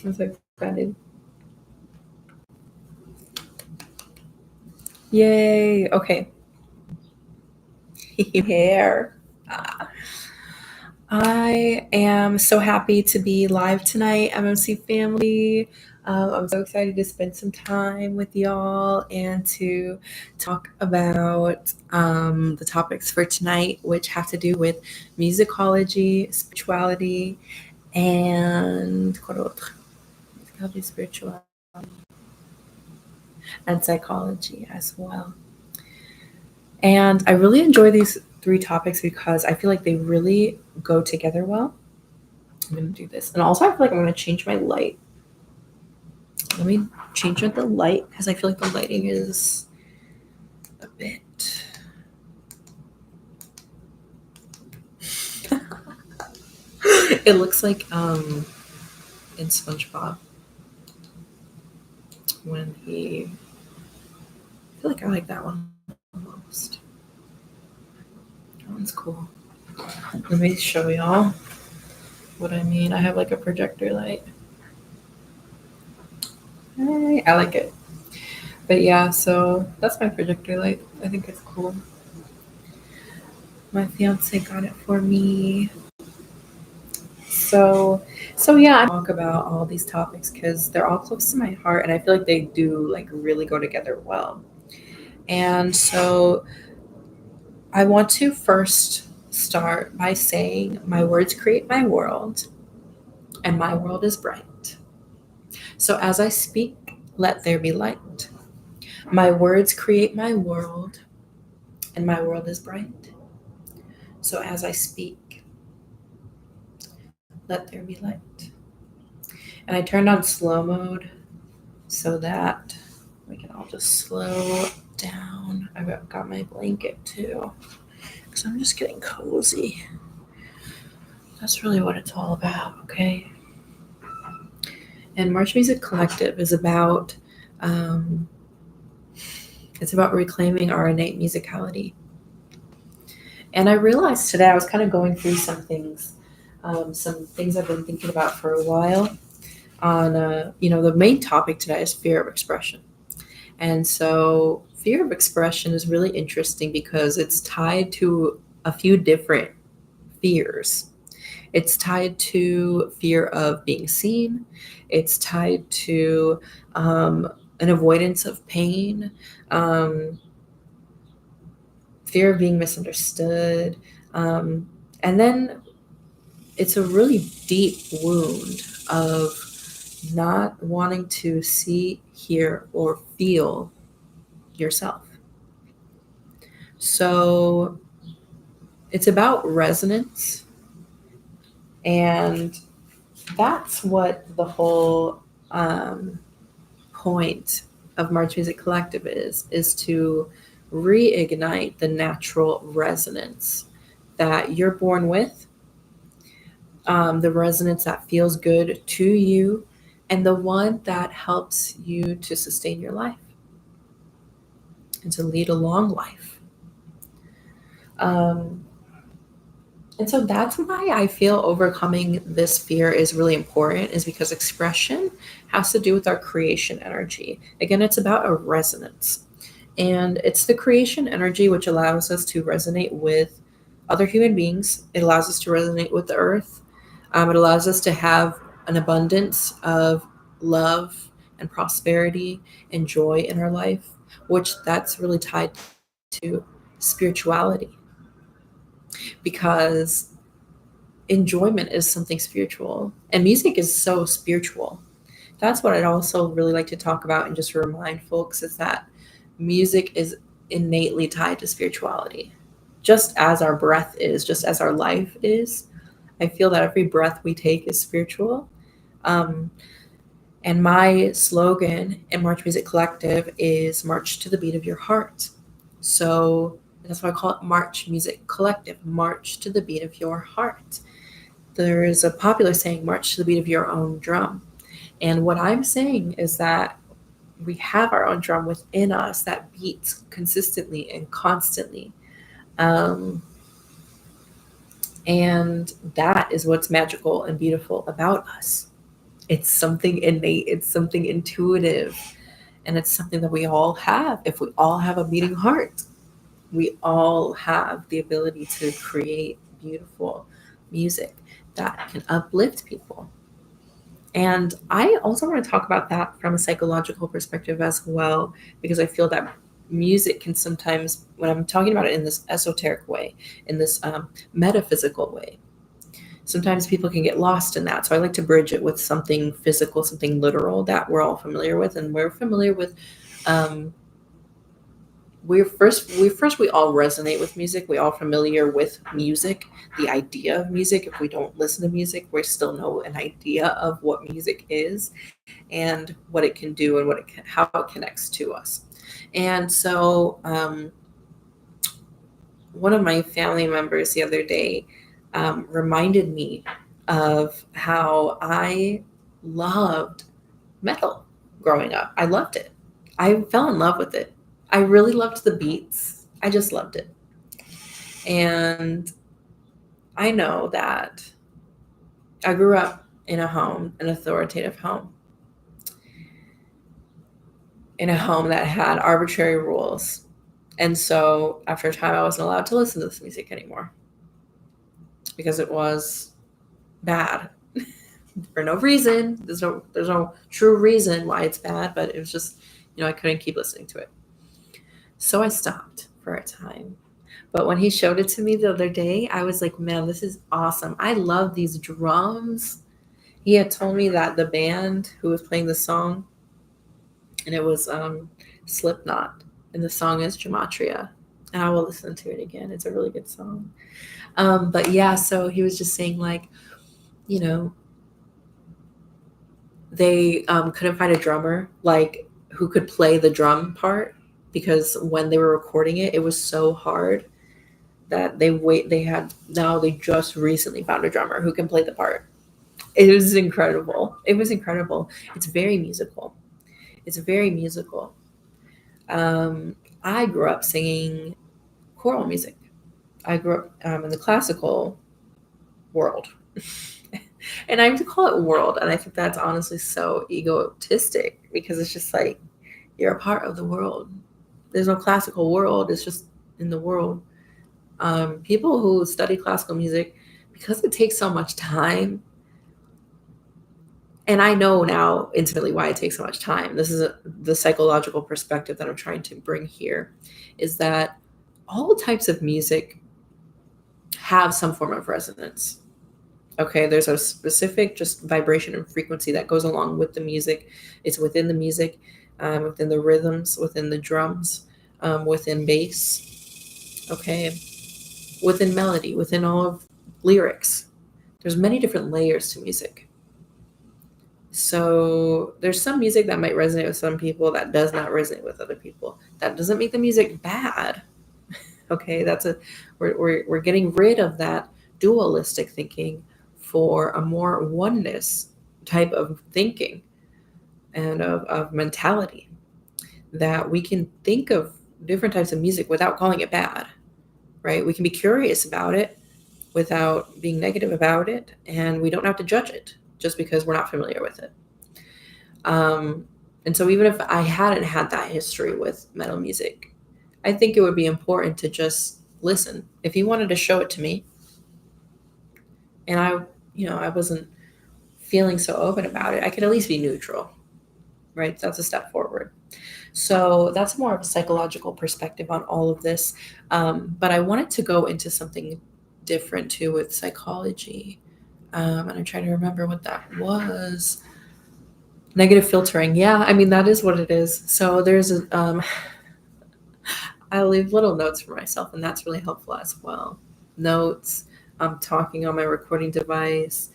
I'm so excited. Yay. Okay. Hair. I am so happy to be live tonight, MMC family. I'm so excited to spend some time with y'all and to talk about the topics for tonight, which have to do with musicology, spirituality, and what autre? Musicology, spirituality, and psychology as well. And I really enjoy these three topics because I feel like they really go together well. I'm gonna do this. And also I feel like I'm gonna change my light. Let me change the light because I feel like the lighting is a bit it looks like in SpongeBob when he I feel like I like that one almost. That one's cool. Let me show y'all what I mean. I have like a projector light. I like it. But yeah, so that's my projector light. I think it's cool. My fiance got it for me. So, so yeah, I talk about all these topics because they're all close to my heart, and I feel like they do like really go together well. And so, I want to first start by saying, "My words create my world, and my world is bright. So as I speak, let there be light. My words create my world, and my world is bright. So as I speak, let there be light." And I turned on slow mode so that we can all just slow down. I've got my blanket too because I'm just getting cozy. That's really what it's all about, okay? And March Music Collective is about um, it's about reclaiming our innate musicality. And I realized today I was kind of going through some things I've been thinking about for a while. On the main topic today is fear of expression. And so fear of expression is really interesting because it's tied to a few different fears. It's tied to fear of being seen, it's tied to an avoidance of pain, um, fear of being misunderstood. Um, and then it's a really deep wound of not wanting to see, hear, or feel yourself. So it's about resonance, and that's what the whole um, point of March Music Collective is to reignite the natural resonance that you're born with, the resonance that feels good to you, and the one that helps you to sustain your life and to lead a long life. Um, And so that's why I feel overcoming this fear is really important, is because expression has to do with our creation energy. Again, it's about a resonance. And it's the creation energy which allows us to resonate with other human beings. It allows us to resonate with the earth. It allows us to have an abundance of love and prosperity and joy in our life, which that's really tied to spirituality because enjoyment is something spiritual and music is so spiritual. That's what I'd also really like to talk about and just remind folks is that music is innately tied to spirituality, just as our breath is, just as our life is. I feel that every breath we take is spiritual. um, and my slogan in March Music Collective is march to the beat of your heart. So that's why I call it March Music Collective, march to the beat of your heart. There is a popular saying, march to the beat of your own drum. And what I'm saying is that we have our own drum within us that beats consistently and constantly. Um, and that is what's magical and beautiful about us. It's something innate, it's something intuitive, and it's something that we all have. If we all have a beating heart, we all have the ability to create beautiful music that can uplift people. And I also want to talk about that from a psychological perspective as well, because I feel that music can sometimes, when I'm talking about it in this esoteric way, in this metaphysical way, sometimes people can get lost in that. So I like to bridge it with something physical, something literal that we're all familiar with. And we're familiar with, um, we all resonate with music. We all familiar with music, the idea of music. If we don't listen to music, we still know an idea of what music is and what it can do and how it connects to us. And so, one of my family members the other day reminded me of how I loved metal growing up. I loved it. I fell in love with it. I really loved the beats. I just loved it. And I know that I grew up in a home, an authoritative home, in a home that had arbitrary rules. And so after a time, I wasn't allowed to listen to this music anymore because it was bad for no reason. There's no true reason why it's bad, but it was just, I couldn't keep listening to it. So I stopped for a time. But when he showed it to me the other day, I was like, man, this is awesome. I love these drums. He had told me that the band who was playing the song, and it was Slipknot, and the song is Gematria. And I will listen to it again. It's a really good song. But yeah, so he was just saying, like, they couldn't find a drummer, like, who could play the drum part, because when they were recording it, it was so hard that they just recently found a drummer who can play the part. It was incredible. It was incredible. It's very musical. It's very musical. I grew up singing choral music. I grew up in the classical world. And I have to call it world. And I think that's honestly so egotistic, because it's just like, you're a part of the world. There's no classical world. It's just in the world. People who study classical music, because it takes so much time, and I know now intimately why it takes so much time. This is the psychological perspective that I'm trying to bring here, is that all types of music have some form of resonance. Okay, there's a specific just vibration and frequency that goes along with the music. It's within the music, within the rhythms, within the drums, within bass, okay, within melody, within all of lyrics. There's many different layers to music. So there's some music that might resonate with some people that does not resonate with other people. That doesn't make the music bad. Okay, we're getting rid of that dualistic thinking for a more oneness type of thinking and of mentality, that we can think of different types of music without calling it bad, right? We can be curious about it without being negative about it, and we don't have to judge it just because we're not familiar with it. And so even if I hadn't had that history with metal music, I think it would be important to just listen. If he wanted to show it to me, and I wasn't feeling so open about it, I could at least be neutral, right? That's a step forward. So that's more of a psychological perspective on all of this. But I wanted to go into something different too with psychology. And I'm trying to remember what that was. Negative filtering. Yeah, I mean, that is what it is. So there's I leave little notes for myself, and that's really helpful as well. Notes, talking on my recording device,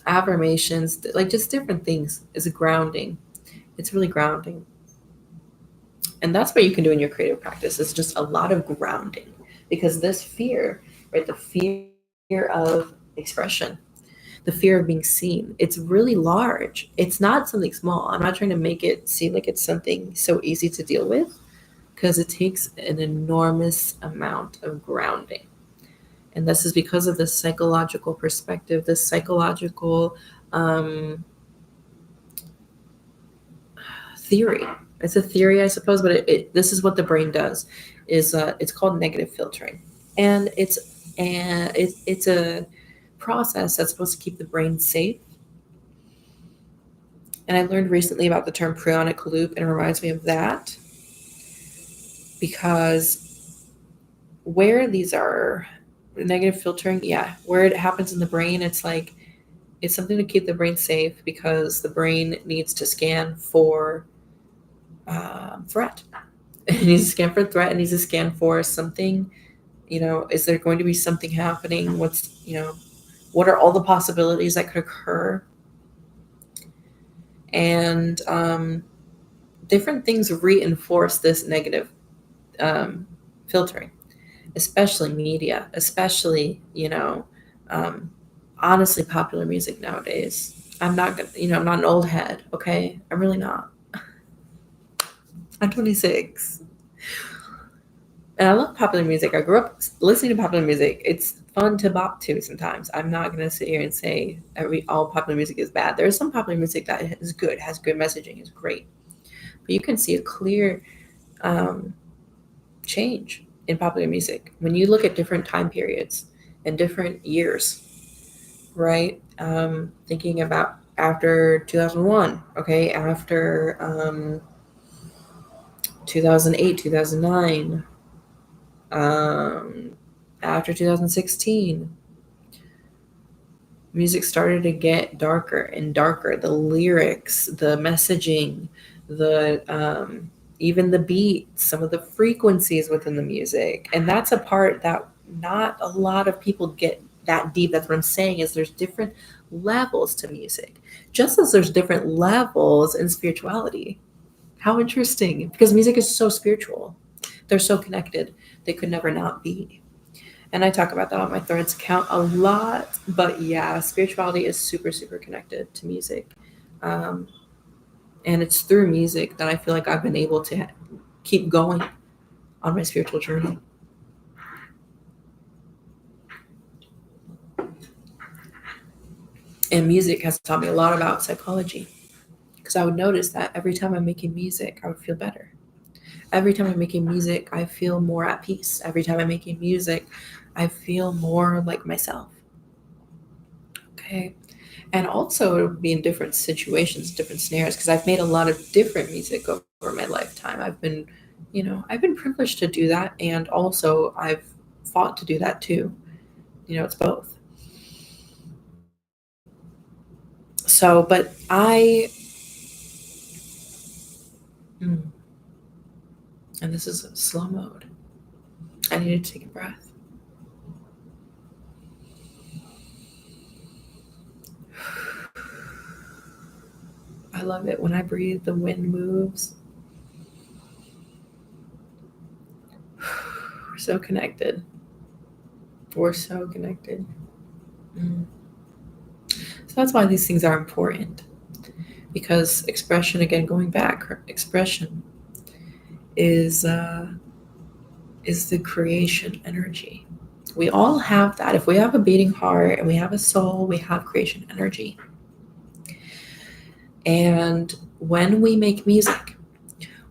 affirmations, like just different things is grounding. It's really grounding. And that's what you can do in your creative practice, is just a lot of grounding, because this fear, right, the fear of expression, the fear of being seen, it's really large. It's not something small. I'm not trying to make it seem like it's something so easy to deal with, because it takes an enormous amount of grounding. And this is because of this psychological perspective, this psychological theory. It's a theory, I suppose, but this is what the brain does. Is It's called negative filtering, and it's a process that's supposed to keep the brain safe. And I learned recently about the term prionic loop, and it reminds me of that because where these are negative filtering, yeah, where it happens in the brain, it's like it's something to keep the brain safe because the brain needs to scan for threat. It needs to scan for threat. It needs to scan for something. Is there going to be something happening? What are all the possibilities that could occur? And different things reinforce this negative filtering, especially media, especially, um, honestly, popular music nowadays. I'm not gonna, I'm not an old head, okay? I'm really not. I'm 26. And I love popular music. I grew up listening to popular music. It's fun to bop to sometimes. I'm not gonna sit here and say all popular music is bad. There's some popular music that is good, has good messaging, is great. But you can see a clear um, change in popular music when you look at different time periods and different years, right? Thinking about after 2001, okay, after 2008, 2009, um, after 2016, music started to get darker and darker. The lyrics, the messaging, the even the beats, some of the frequencies within the music, and that's a part that not a lot of people get that deep. That's what I'm saying is there's different levels to music, just as there's different levels in spirituality. How interesting, because music is so spiritual. They're so connected. They could never not be. And I talk about that on my Threads account a lot. But yeah, spirituality is super, super connected to music. Um, and it's through music that I feel like I've been able to keep going on my spiritual journey. And music has taught me a lot about psychology because I would notice that every time I'm making music, I would feel better. Every time I'm making music, I feel more at peace. Every time I'm making music, I feel more like myself. Okay. And also it would be in different situations, different scenarios, because I've made a lot of different music over my lifetime. I've been privileged to do that, and also I've fought to do that too. It's both. So, but mm, and this is slow mode. I need to take a breath. I love it when I breathe, the wind moves. We're so connected. We're so connected. Mm. So that's why these things are important, because expression, again, going back, expression is is the creation energy. We all have that. If we have a beating heart and we have a soul, we have creation energy. And when we make music,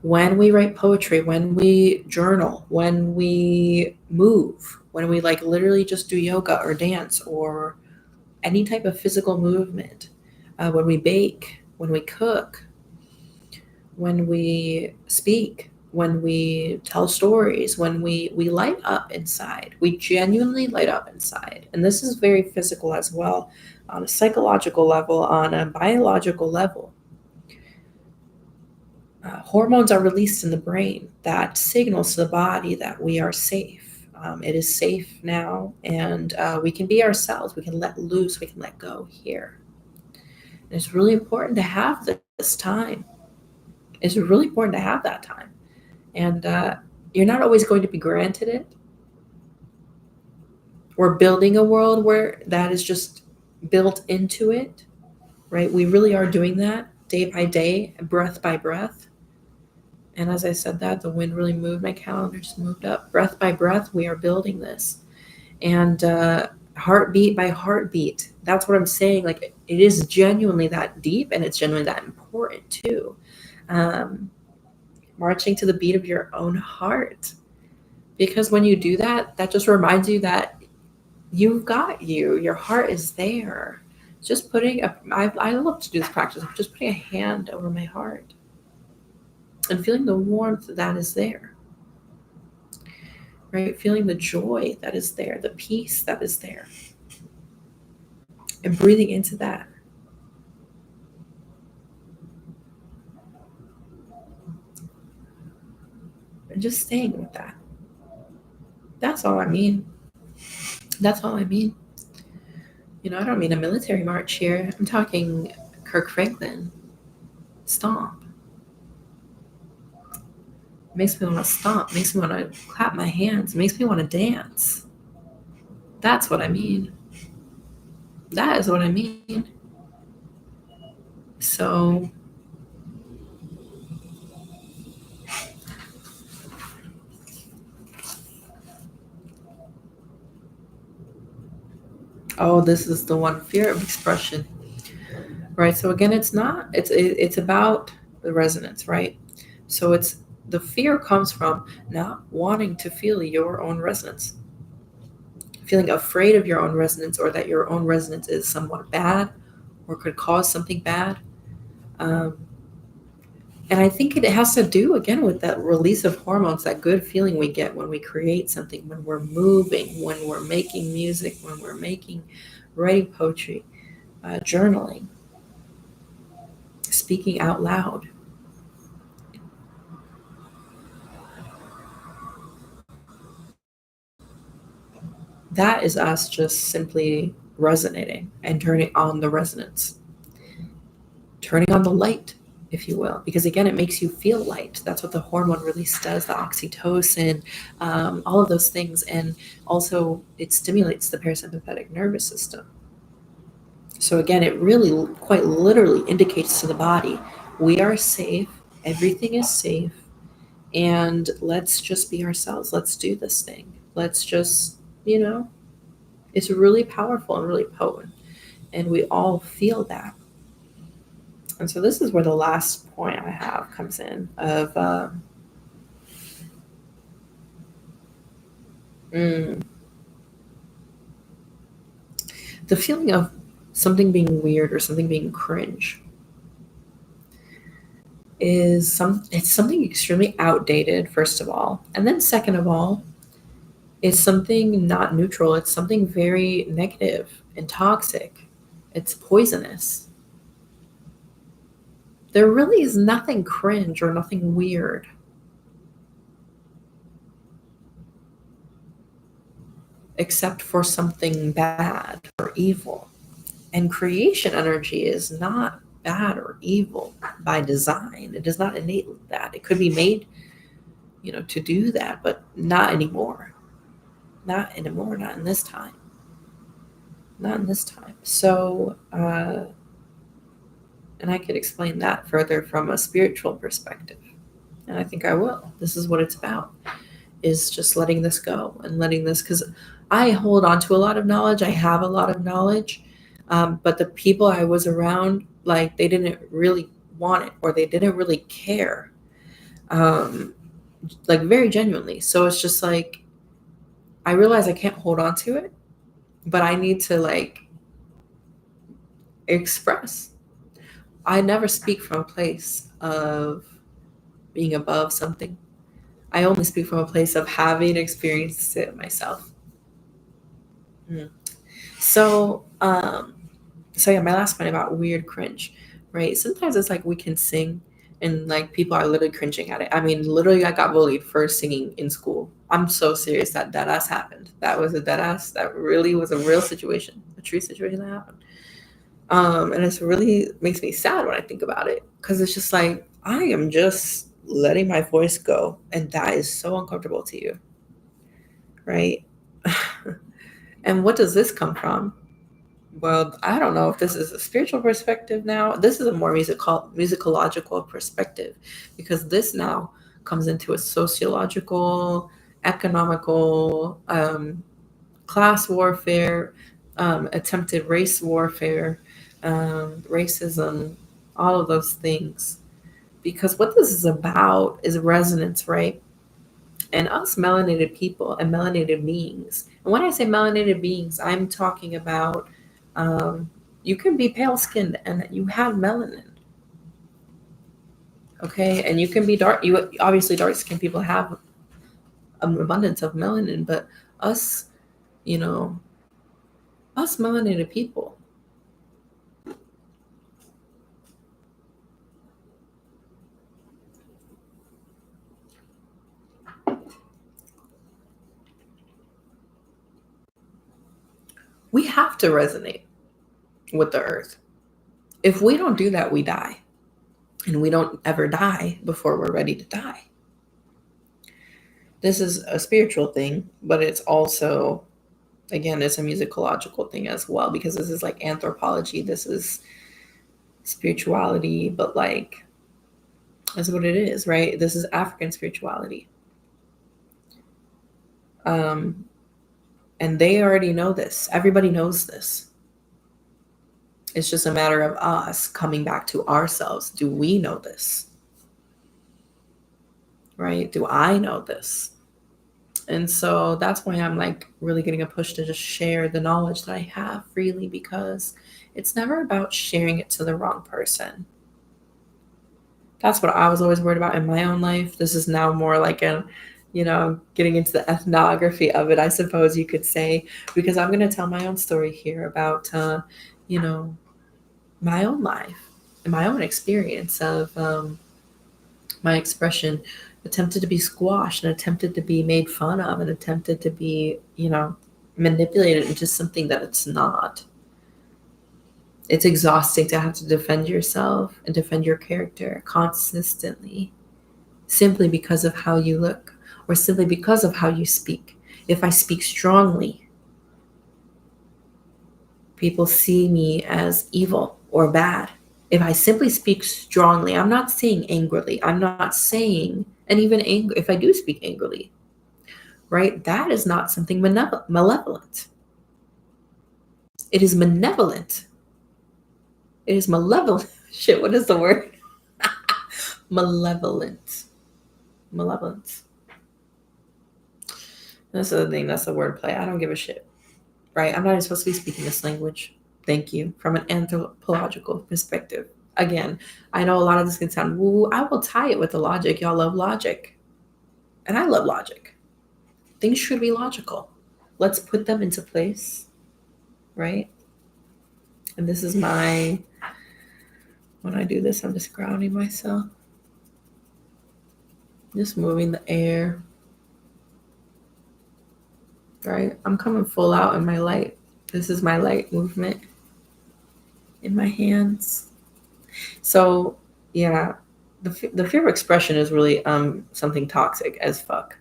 when we write poetry, when we journal, when we move, when we like literally just do yoga or dance or any type of physical movement, when we bake, when we cook, when we speak, when we tell stories, when we light up inside, we genuinely light up inside. And this is very physical as well, on a psychological level, on a biological level. Hormones are released in the brain that signals to the body that we are safe. It is safe now, and we can be ourselves. We can let loose. We can let go here. And it's really important to have this time. It's really important to have that time. And you're not always going to be granted it. We're building a world where that is just built into it, right? We really are doing that day by day, breath by breath. And as I said that, the wind really moved. My calendar just moved up. Breath by breath, we are building this. and heartbeat by heartbeat. That's what I'm saying. Like, it is genuinely that deep, and it's genuinely that important too. Um, Marching to the beat of your own heart, because when you do that, that just reminds you that you've got you. Your heart is there. Just putting a, I love to do this practice of just putting a hand over my heart and feeling the warmth that is there, right? Feeling the joy that is there, the peace that is there, and breathing into that. And just staying with that. That's all I mean. That's all I mean. I don't mean a military march here. I'm talking Kirk Franklin. Stomp. Makes me want to stomp. Makes me want to clap my hands. Makes me want to dance. That's what I mean. That is what I mean. So, oh, this is the one, fear of expression, right? So again, it's about the resonance, right? So it's the fear comes from not wanting to feel your own resonance, feeling afraid of your own resonance, or that your own resonance is somewhat bad or could cause something bad. Um, and I think it has to do again with that release of hormones, that good feeling we get when we create something, when we're moving, when we're making music, when we're writing poetry, journaling, speaking out loud. That is us just simply resonating and turning on the resonance, turning on the light, if you will, because again, it makes you feel light. That's what the hormone release does, the oxytocin, all of those things. And also, it stimulates the parasympathetic nervous system. So, again, it really quite literally indicates to the body we are safe, everything is safe, and let's just be ourselves. Let's do this thing. Let's just, it's really powerful and really potent. And we all feel that. And so this is where the last point I have comes in of mm, the feeling of something being weird or something being cringe it's something extremely outdated, first of all. And then second of all, it's something not neutral. It's something very negative and toxic. It's poisonous. There really is nothing cringe or nothing weird except for something bad or evil. And creation energy is not bad or evil by design. It is not innately that. It could be made, to do that, but not anymore. Not anymore, not in this time. Not in this time. So, and I could explain that further from a spiritual perspective. And I think I will. This is what it's about, is just letting this go and letting this, because I hold on to a lot of knowledge. I have a lot of knowledge. But the people I was around, like, they didn't really want it, or they didn't really care, like, very genuinely. So it's just like, I realize I can't hold on to it, but I need to, like, express. I never speak from a place of being above something. I only speak from a place of having experienced it myself. Mm. So, so yeah, my last point about weird cringe, right? Sometimes it's like we can sing and like people are literally cringing at it. I mean, literally, I got bullied for singing in school. I'm so serious that dead ass happened. That was a dead ass. That really was a real situation, a true situation that happened. And it's really makes me sad when I think about it, because it's just like I am just letting my voice go, and that is so uncomfortable to you, right? And what does this come from? Well, I don't know if this is a spiritual perspective now. This is a more musicological perspective, because this now comes into a sociological, economical, class warfare, attempted race warfare, racism, all of those things. Because what this is about is resonance, right? And us melanated people and melanated beings. And when I say melanated beings, I'm talking about um, you can be pale skinned and you have melanin, okay? And you can be dark. You obviously dark skinned people have an abundance of melanin, but us, you know, us melanated people, we have to resonate with the earth. If we don't do that, we die. And we don't ever die before we're ready to die. This is a spiritual thing, but it's also, again, it's a musicological thing as well, because this is like anthropology. This is spirituality, but like, that's what it is, right? This is African spirituality. Um, and they already know this. Everybody knows this. It's just a matter of us coming back to ourselves. Do we know this? Right? Do I know this? And so that's why I'm like really getting a push to just share the knowledge that I have freely, because it's never about sharing it to the wrong person. That's what I was always worried about in my own life. This is now more like a, getting into the ethnography of it, I suppose you could say, because I'm going to tell my own story here about, you know, my own life and my own experience of my expression attempted to be squashed and attempted to be made fun of and attempted to be, manipulated into something that it's not. It's exhausting to have to defend yourself and defend your character consistently, simply because of how you look or simply because of how you speak. If I speak strongly, people see me as evil or bad. If I simply speak strongly, I'm not saying angrily. I'm not saying, and even anger, if I do speak angrily, right, that is not something malevolent. It is benevolent. It is malevolent. Shit, what is the word? Malevolent. Malevolence. That's the thing. That's the wordplay. I don't give a shit. Right? I'm not even supposed to be speaking this language. Thank you. From an anthropological perspective. Again, I know a lot of this can sound woo. I will tie it with the logic. Y'all love logic. And I love logic. Things should be logical. Let's put them into place. Right? And this is when I do this, I'm just grounding myself. Just moving the air. Right? I'm coming full out in my light. This is my light movement in my hands. So, yeah, the fear of expression is really something toxic as fuck.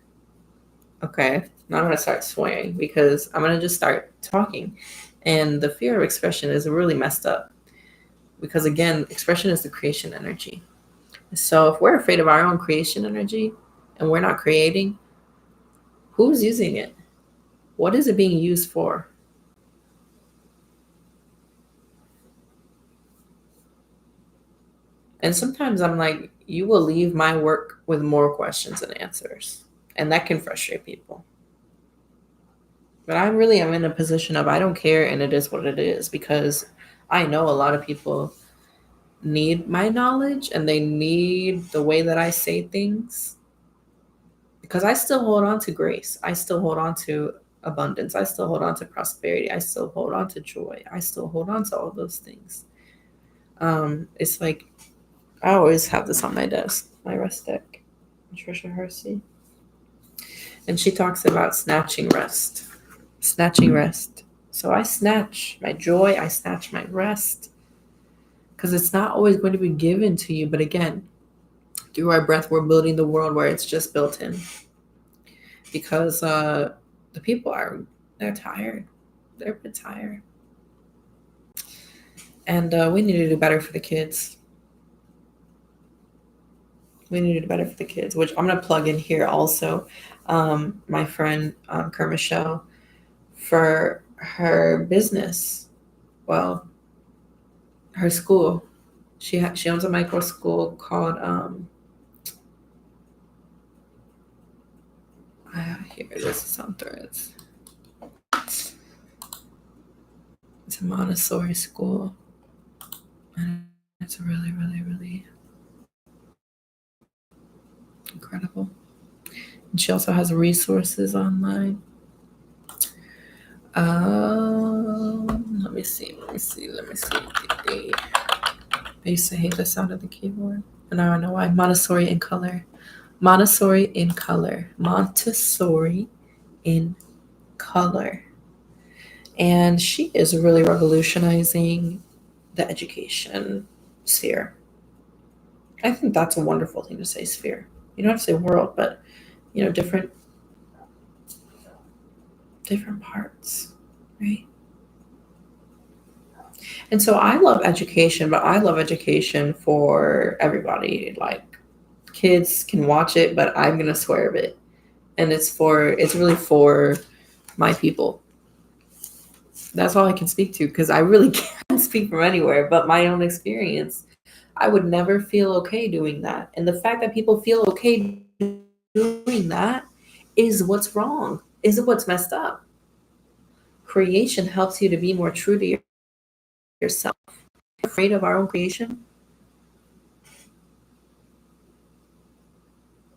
Okay, now I'm gonna start swearing because I'm gonna just start talking, and the fear of expression is really messed up because again, expression is the creation energy. So if we're afraid of our own creation energy and we're not creating, who's using it? What is it being used for? And sometimes I'm like, you will leave my work with more questions than answers. And that can frustrate people. But I really am in a position of I don't care and it is what it is, because I know a lot of people need my knowledge and they need the way that I say things, because I still hold on to grace. I still hold on to abundance. I still hold on to prosperity. I still hold on to joy. I still hold on to all those things. It's like I always have this on my desk, my rest deck, Trisha Hersey. And she talks about snatching rest. Snatching rest. So I snatch my joy, I snatch my rest. Because it's not always going to be given to you. But again, through our breath, we're building the world where it's just built in. Because the people they're tired. They're a bit tired. And we need to do better for the kids. We need to do better for the kids, which I'm going to plug in here also. My friend Kermichelle for her business. Well, her school. She owns a micro school called here this is on Threads. It's a Montessori school. And it's really, really, really incredible. And she also has resources online. Let me see. I used to hate the sound of the keyboard. And now I know why. Montessori in color. Montessori in color. Montessori in color. And she is really revolutionizing the education sphere. I think that's a wonderful thing to say, sphere. You don't have to say world, but different parts, right? And so I love education, but I love education for everybody. Like kids can watch it, but I'm gonna swear a bit. And it's really for my people. That's all I can speak to because I really can't speak from anywhere but my own experience. I would never feel okay doing that. And the fact that people feel okay doing that is what's wrong, is what's messed up. Creation helps you to be more true to yourself. Afraid of our own creation?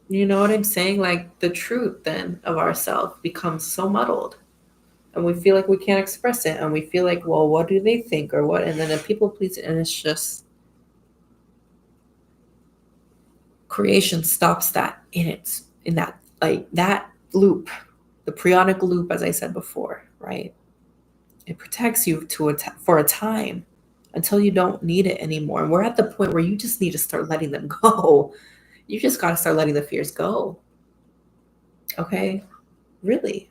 You know what I'm saying? Like the truth then of ourself becomes so muddled. And we feel like we can't express it. And we feel like, well, what do they think or what? And then if people please it, and it's just creation stops that in that like that loop, the periodic loop, as I said before, right? It protects you for a time until you don't need it anymore. And we're at the point where you just need to start letting them go. You just got to start letting the fears go. Okay? Really.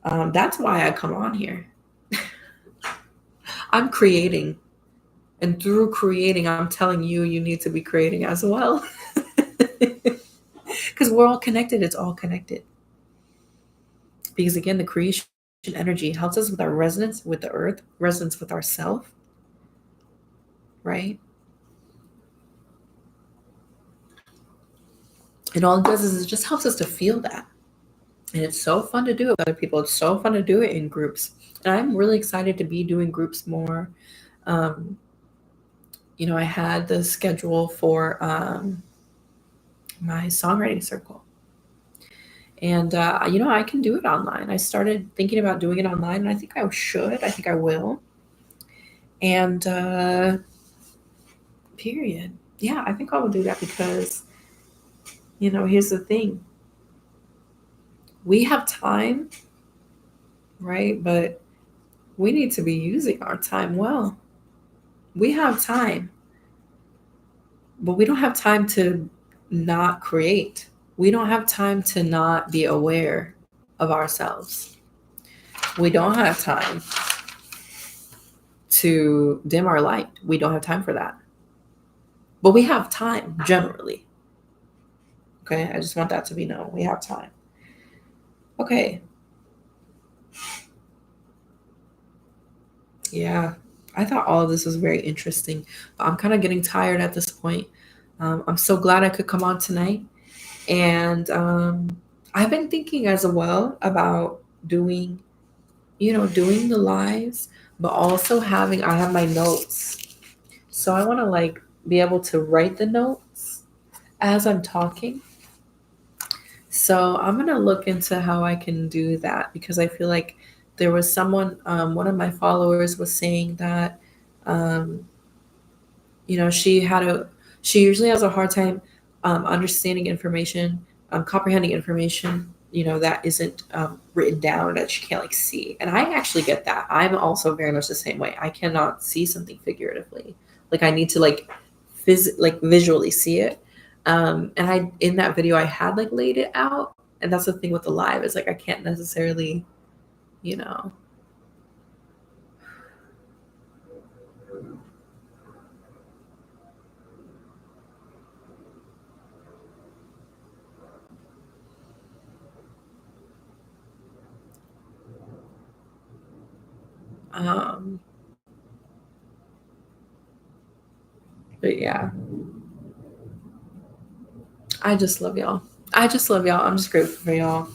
That's why I come on here. I'm creating. And through creating, I'm telling you, you need to be creating as well. Because we're all connected. It's all connected. Because again, the creation energy helps us with our resonance with the earth, resonance with ourself, right? And all it does is it just helps us to feel that. And it's so fun to do it with other people. It's so fun to do it in groups. And I'm really excited to be doing groups more. Um, I had the schedule for my songwriting circle. And, I can do it online. I started thinking about doing it online, and I think I should. I think I will. And, period. Yeah, I think I will do that because, here's the thing. We have time, right? But we need to be using our time well. We have time, but we don't have time to not create. We don't have time to not be aware of ourselves. We don't have time to dim our light. We don't have time for that. But we have time generally. Okay, I just want that to be known. We have time. Okay. Yeah, I thought all of this was very interesting, but I'm kind of getting tired at this point. I'm so glad I could come on tonight. And I've been thinking as well about doing the lives, but also I have my notes. So I want to like be able to write the notes as I'm talking. So I'm going to look into how I can do that because I feel like there was one of my followers was saying that, um, she usually has a hard time understanding information, comprehending information, that isn't written down that she can't like see. And I actually get that. I'm also very much the same way. I cannot see something figuratively. Like I need to like visually see it. And in that video I had like laid it out. And that's the thing with the live is like I can't necessarily, you know, Um, but yeah, I just love y'all. I just love y'all. I'm just grateful for y'all.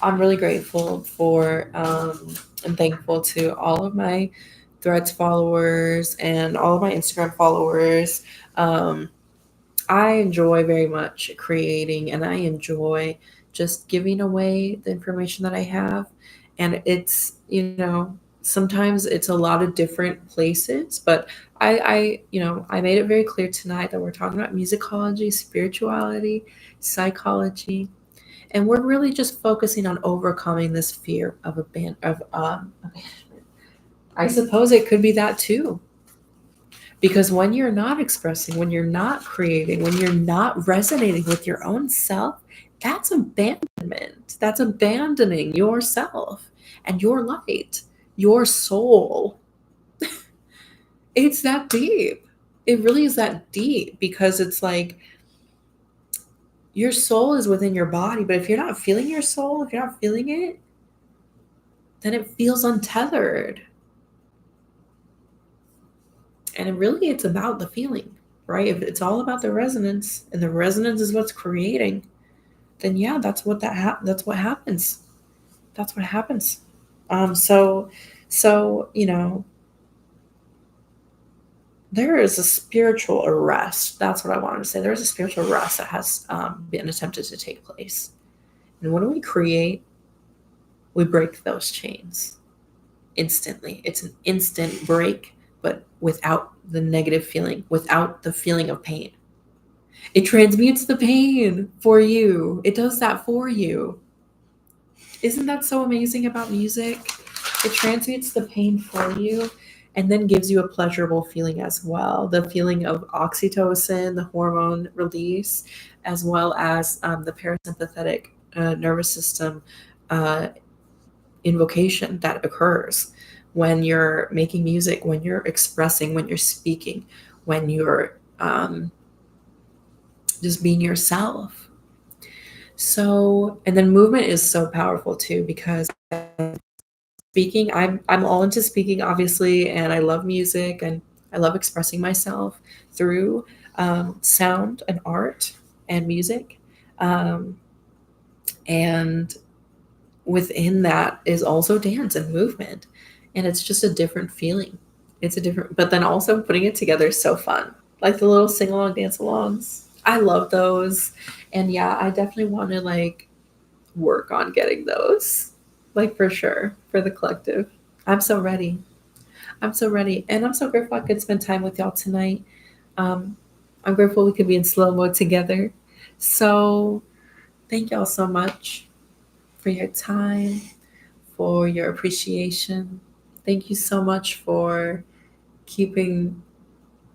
I'm really grateful for and thankful to all of my Threads followers and all of my Instagram followers. Um, I enjoy very much creating and I enjoy just giving away the information that I have. And it's, sometimes it's a lot of different places, but I made it very clear tonight that we're talking about musicology, spirituality, psychology, and we're really just focusing on overcoming this fear of abandonment. I suppose it could be that too. Because when you're not expressing, when you're not creating, when you're not resonating with your own self, that's abandonment. That's abandoning yourself and your light, your soul. It's that deep. It really is that deep because it's like your soul is within your body, but if you're not feeling your soul, if you're not feeling it, then it feels untethered. And really, it's about the feeling, right? If it's all about the resonance, and the resonance is what's creating, then yeah, that's what happens. That's what happens. So there is a spiritual arrest. That's what I wanted to say. There is a spiritual arrest that has been attempted to take place. And when we create, we break those chains instantly. It's an instant break, but without the negative feeling, without the feeling of pain. It transmutes the pain for you. It does that for you. Isn't that so amazing about music? It transmutes the pain for you and then gives you a pleasurable feeling as well. The feeling of oxytocin, the hormone release, as well as the parasympathetic nervous system uh, invocation that occurs when you're making music, when you're expressing, when you're speaking, when you're just being yourself. So, and then movement is so powerful too because speaking, I'm all into speaking obviously, and I love music and I love expressing myself through sound and art and music. Um, and within that is also dance and movement, and it's just a different feeling. It's a different, but then also putting it together is so fun, like the little sing-along dance alongs. I love those. And yeah, I definitely want to like work on getting those, like for sure, for the collective. I'm so ready. I'm so ready, and I'm so grateful I could spend time with y'all tonight. um, I'm grateful we could be in slow mo together. So thank y'all so much for your time, for your appreciation. Thank you so much for keeping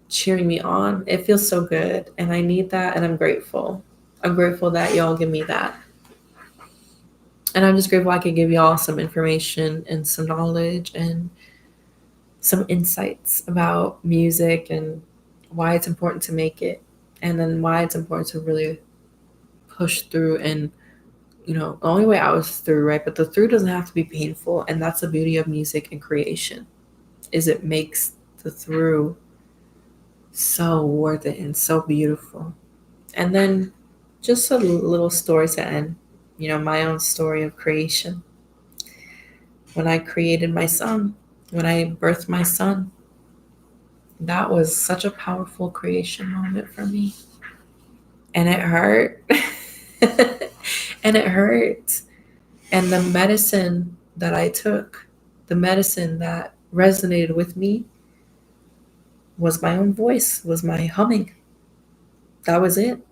cheering me on. It feels so good, and I need that, and I'm grateful. I'm grateful that y'all give me that. And I'm just grateful I could give y'all some information and some knowledge and some insights about music and why it's important to make it, and then why it's important to really push through. And the only way I was through, right? But the through doesn't have to be painful, and that's the beauty of music and creation, is it makes the through so worth it and so beautiful. And then just a little story to end, my own story of creation. When I created my son, when I birthed my son, that was such a powerful creation moment for me. And it hurt. And it hurt. And the medicine that I took, the medicine that resonated with me, was my own voice, was my humming. That was it.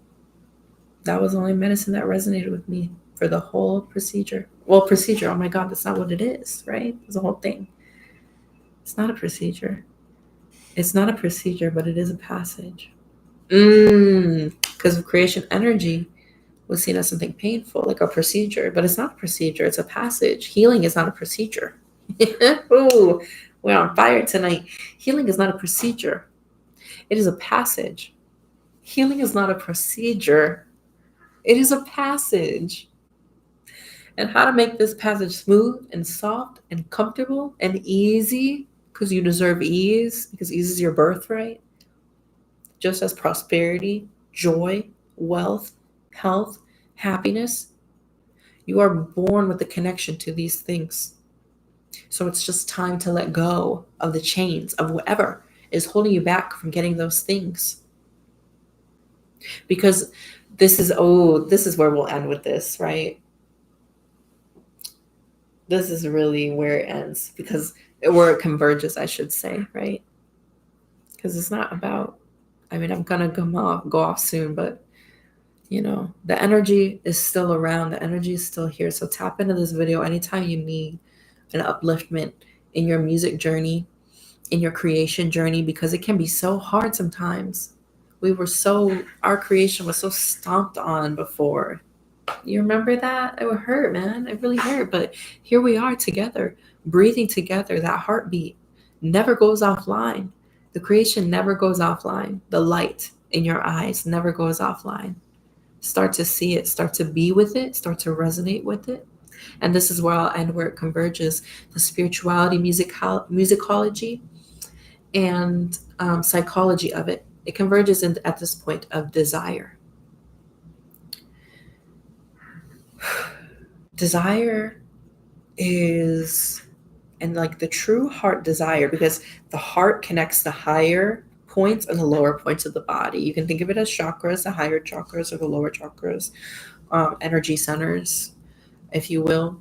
That was the only medicine that resonated with me for the whole procedure. Well, procedure, oh my God, that's not what it is, right? It's the whole thing. It's not a procedure. It's not a procedure, but it is a passage. Because of creation energy was seen as something painful, like a procedure, but it's not a procedure, it's a passage. Healing is not a procedure. Ooh, we're on fire tonight. Healing is not a procedure, it is a passage. Healing is not a procedure, it is a passage. And how to make this passage smooth and soft and comfortable and easy? because you deserve ease, because ease is your birthright, just as prosperity, joy, wealth, health, happiness. You are born with the connection to these things. So it's just time to let go of the chains of whatever is holding you back from getting those things. Because this is where we'll end with this, right? This is really where it ends, because where it converges, I should say, right? Because it's not about, I mean, I'm gonna go off soon, but the energy is still around, the energy is still here. So tap into this video anytime you need an upliftment in your music journey, in your creation journey, because it can be so hard sometimes. Our creation was so stomped on before. You remember that? It would hurt, man. It really hurt. But here we are together, breathing together. That heartbeat never goes offline. The creation never goes offline. The light in your eyes never goes offline. Start to see it, start to be with it, start to resonate with it. And this is where I'll end, where it converges: the spirituality, musicology, and psychology of it. It converges at this point of desire. Desire is, and like the true heart desire, because the heart connects the higher points and the lower points of the body. You can think of it as chakras, the higher chakras or the lower chakras, energy centers, if you will.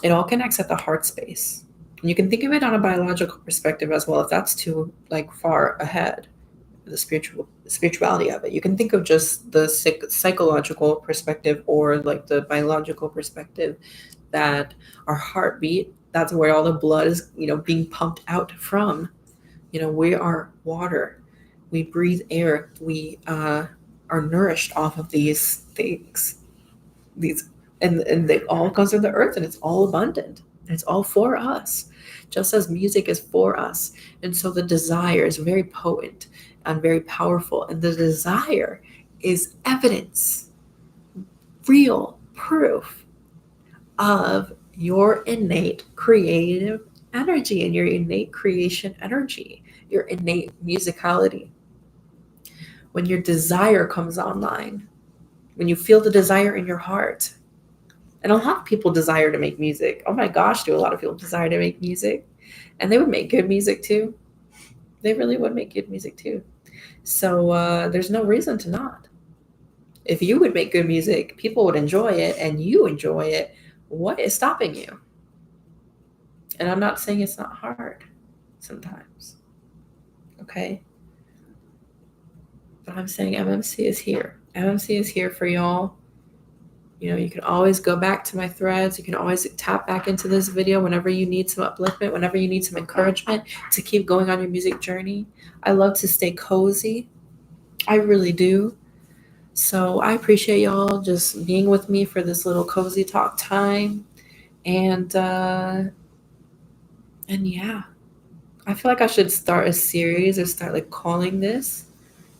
It all connects at the heart space. And you can think of it on a biological perspective as well, if that's too far ahead, the spirituality of it. You can think of just the psychological perspective, or like the biological perspective, that our heartbeat, that's where all the blood is being pumped out from. We are water, we breathe air, we are nourished off of these things, and it all comes from the earth, and it's all abundant, and it's all for us, just as music is for us. And so the desire is very potent and very powerful, and the desire is evidence, real proof of your innate creative energy and your innate creation energy, your innate musicality. When your desire comes online, when you feel the desire in your heart, and a lot of people desire to make music. Oh my gosh, do a lot of people desire to make music? And they would make good music too. They really would make good music too. So there's no reason to not. If you would make good music, people would enjoy it, and you enjoy it. What is stopping you? And I'm not saying it's not hard sometimes. Okay? But I'm saying MMC is here. MMC is here for y'all. You can always go back to my threads. You can always tap back into this video whenever you need some upliftment, whenever you need some encouragement to keep going on your music journey. I love to stay cozy. I really do. So I appreciate y'all just being with me for this little cozy talk time. And yeah, I feel like I should start a series or start calling this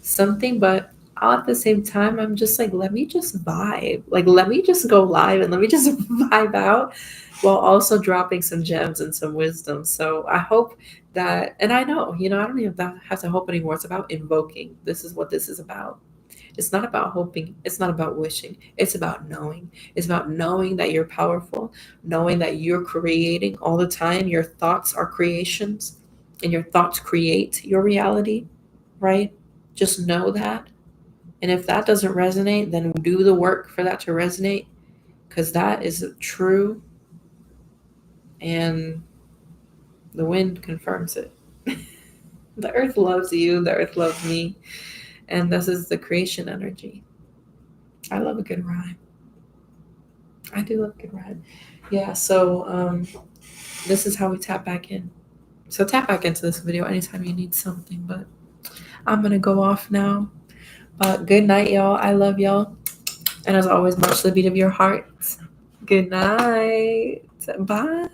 something, but at the same time, I'm just let me just vibe. Let me just go live and let me just vibe out, while also dropping some gems and some wisdom. So I hope that, and I know, I don't even have to hope anymore. It's about invoking. This is what this is about. It's not about hoping. It's not about wishing. It's about knowing. It's about knowing that you're powerful, knowing that you're creating all the time. Your thoughts are creations, and your thoughts create your reality, right? Just know that. And if that doesn't resonate, then do the work for that to resonate, because that is true. And the wind confirms it. The earth loves you. The earth loves me. And this is the creation energy. I love a good rhyme. I do love a good rhyme. Yeah, so this is how we tap back in. So tap back into this video anytime you need something. But I'm going to go off now. Good night, y'all. I love y'all. And as always, much the beat of your heart. Good night. Bye.